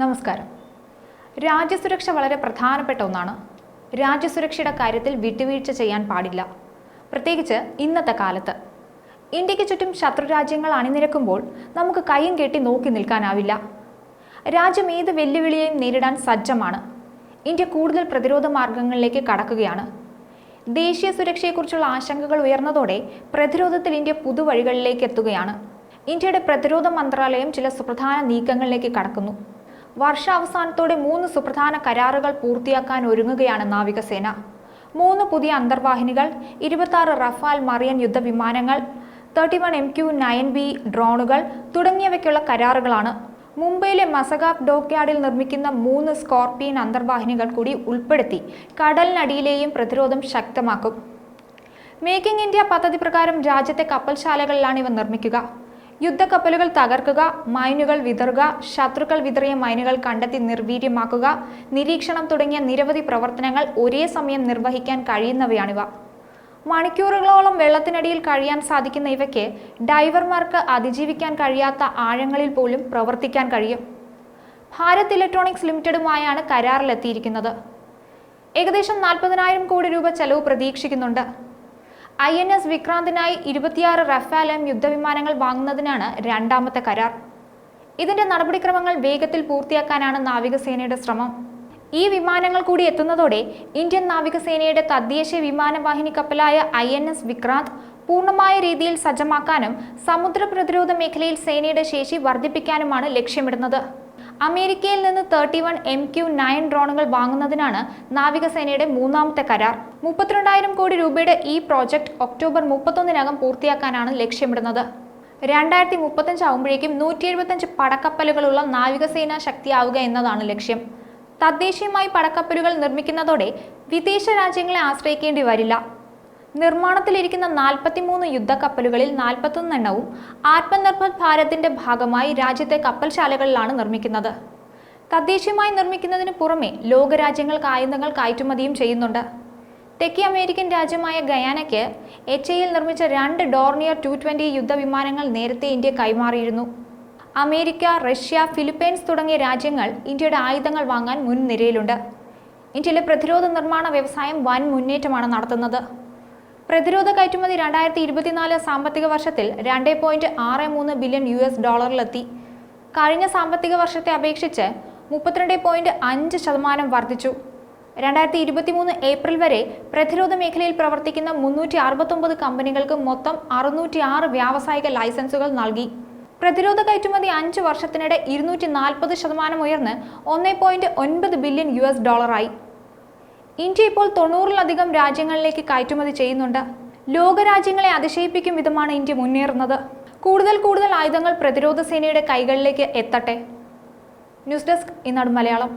നമസ്കാരം. രാജ്യസുരക്ഷ വളരെ പ്രധാനപ്പെട്ട ഒന്നാണ്. രാജ്യസുരക്ഷയുടെ കാര്യത്തിൽ വിട്ടുവീഴ്ച ചെയ്യാൻ പാടില്ല. പ്രത്യേകിച്ച് ഇന്നത്തെ കാലത്ത് ഇന്ത്യക്ക് ചുറ്റും ശത്രുരാജ്യങ്ങൾ അണിനിരക്കുമ്പോൾ നമുക്ക് കൈയും കെട്ടി നോക്കി നിൽക്കാനാവില്ല. രാജ്യം ഏത് വെല്ലുവിളിയെയും നേരിടാൻ സജ്ജമാണ്. ഇന്ത്യ കൂടുതൽ പ്രതിരോധ മാർഗങ്ങളിലേക്ക് കടക്കുകയാണ്. ദേശീയ സുരക്ഷയെക്കുറിച്ചുള്ള ആശങ്കകൾ ഉയർന്നതോടെ പ്രതിരോധത്തിൽ ഇന്ത്യ പുതുവഴികളിലേക്ക് എത്തുകയാണ്. ഇന്ത്യയുടെ പ്രതിരോധ മന്ത്രാലയം ചില സുപ്രധാന നീക്കങ്ങളിലേക്ക് കടക്കുന്നു. വർഷാവസാനത്തോടെ 3 സുപ്രധാന കരാറുകൾ പൂർത്തിയാക്കാൻ ഒരുങ്ങുകയാണ് നാവികസേന. 3 പുതിയ അന്തർവാഹിനികൾ, 26 റഫാൽ മറിയൻ യുദ്ധവിമാനങ്ങൾ, 31 MQ-9B ഡ്രോണുകൾ തുടങ്ങിയവയ്ക്കുള്ള കരാറുകളാണ്. മുംബൈയിലെ മസഗാവ് ഡോക്യാർഡിൽ നിർമ്മിക്കുന്ന 3 സ്കോർപിയൻ അന്തർവാഹിനികൾ കൂടി ഉൾപ്പെടുത്തി കടലിനടിയിലെയും പ്രതിരോധം ശക്തമാക്കും. മേക്കിംഗ് ഇന്ത്യ പദ്ധതി പ്രകാരം രാജ്യത്തെ കപ്പൽശാലകളിലാണ് ഇവ നിർമ്മിക്കുക. യുദ്ധക്കപ്പലുകൾ തകർക്കുക, മൈനുകൾ വിതറുക, ശത്രുക്കൾ വിതറിയ മൈനുകൾ കണ്ടെത്തി നിർവീര്യമാക്കുക, നിരീക്ഷണം തുടങ്ങിയ നിരവധി പ്രവർത്തനങ്ങൾ ഒരേ സമയം നിർവഹിക്കാൻ കഴിയുന്നവയാണിവ. മണിക്കൂറുകളോളം വെള്ളത്തിനടിയിൽ കഴിയാൻ സാധിക്കുന്ന ഇവയ്ക്ക് ഡൈവർമാർക്ക് അതിജീവിക്കാൻ കഴിയാത്ത ആഴങ്ങളിൽ പോലും പ്രവർത്തിക്കാൻ കഴിയും. ഭാരത് ഇലക്ട്രോണിക്സ് ലിമിറ്റഡുമായാണ് കരാറിലെത്തിയിരിക്കുന്നത്. ഏകദേശം 40,000 കോടി രൂപ ചെലവ് പ്രതീക്ഷിക്കുന്നുണ്ട്. INS വിക്രാന്തിനായി 26 റഫാൽ യുദ്ധവിമാനങ്ങൾ വാങ്ങുന്നതിനാണ് രണ്ടാമത്തെ കരാർ. ഇതിന്റെ നടപടിക്രമങ്ങൾ വേഗത്തിൽ പൂർത്തിയാക്കാനാണ് നാവികസേനയുടെ ശ്രമം. ഈ വിമാനങ്ങൾ കൂടി എത്തുന്നതോടെ ഇന്ത്യൻ നാവികസേനയുടെ തദ്ദേശീയ വിമാനവാഹിനി കപ്പലായ INS വിക്രാന്ത് പൂർണ്ണമായ രീതിയിൽ സജ്ജമാക്കാനും സമുദ്ര പ്രതിരോധ മേഖലയിൽ സേനയുടെ ശേഷി വർദ്ധിപ്പിക്കാനുമാണ് ലക്ഷ്യമിടുന്നത്. അമേരിക്കയിൽ നിന്ന് 31 MQ-9 ഡ്രോണുകൾ വാങ്ങുന്നതിനാണ് നാവികസേനയുടെ മൂന്നാമത്തെ കരാർ. 32,000 കോടി രൂപയുടെ ഈ പ്രോജക്ട് ഒക്ടോബർ 31-നകം പൂർത്തിയാക്കാനാണ് ലക്ഷ്യമിടുന്നത്. 2035 ആവുമ്പോഴേക്കും 175 പടക്കപ്പലുകളുള്ള നാവികസേന ശക്തിയാവുക എന്നതാണ് ലക്ഷ്യം. തദ്ദേശീയമായി പടക്കപ്പലുകൾ നിർമ്മിക്കുന്നതോടെ വിദേശ രാജ്യങ്ങളെ ആശ്രയിക്കേണ്ടി വരില്ല. നിർമ്മാണത്തിലിരിക്കുന്ന 43 യുദ്ധക്കപ്പലുകളിൽ 41 എണ്ണവും ആത്മനിർഭർ ഭാരതിന്റെ ഭാഗമായി രാജ്യത്തെ കപ്പൽശാലകളിലാണ് നിർമ്മിക്കുന്നത്. തദ്ദേശീയമായി നിർമ്മിക്കുന്നതിന് പുറമെ ലോകരാജ്യങ്ങൾക്ക് ആയുധങ്ങൾ കയറ്റുമതിയും ചെയ്യുന്നുണ്ട്. തെക്കേ അമേരിക്കൻ രാജ്യമായ ഗയാനയ്ക്ക് HAL നിർമ്മിച്ച 2 ഡോർണിയർ 220 യുദ്ധവിമാനങ്ങൾ നേരത്തെ ഇന്ത്യ കൈമാറിയിരുന്നു. അമേരിക്ക, റഷ്യ, ഫിലിപ്പൈൻസ് തുടങ്ങിയ രാജ്യങ്ങൾ ഇന്ത്യയുടെ ആയുധങ്ങൾ വാങ്ങാൻ മുൻനിരയിലുണ്ട്. ഇന്ത്യയിലെ പ്രതിരോധ നിർമ്മാണ വ്യവസായം വൻ മുന്നേറ്റമാണ് നടത്തുന്നത്. പ്രതിരോധ കയറ്റുമതി 2024 സാമ്പത്തിക വർഷത്തിൽ $2.63 ബില്യൺ ഡോളറിലെത്തി. കഴിഞ്ഞ സാമ്പത്തിക വർഷത്തെ അപേക്ഷിച്ച് 32.5% വർദ്ധിച്ചു. 2023 ഏപ്രിൽ വരെ പ്രതിരോധ മേഖലയിൽ പ്രവർത്തിക്കുന്ന 369 കമ്പനികൾക്ക് മൊത്തം 606 വ്യാവസായിക ലൈസൻസുകൾ നൽകി. പ്രതിരോധ കയറ്റുമതി 5 വർഷത്തിനിടെ 240% ഉയർന്ന് $1.9 ബില്യൺ ഡോളറായി. ഇന്ത്യ ഇപ്പോൾ 90-ലധികം രാജ്യങ്ങളിലേക്ക് കയറ്റുമതി ചെയ്യുന്നുണ്ട്. ലോകരാജ്യങ്ങളെ അതിശയിപ്പിക്കും വിധമാണ് ഇന്ത്യ മുന്നേറുന്നത്. കൂടുതൽ ആയുധങ്ങൾ പ്രതിരോധ സേനയുടെ കൈകളിലേക്ക് എത്തട്ടെ. ന്യൂസ് ഡെസ്ക്, ഈനാട് മലയാളം.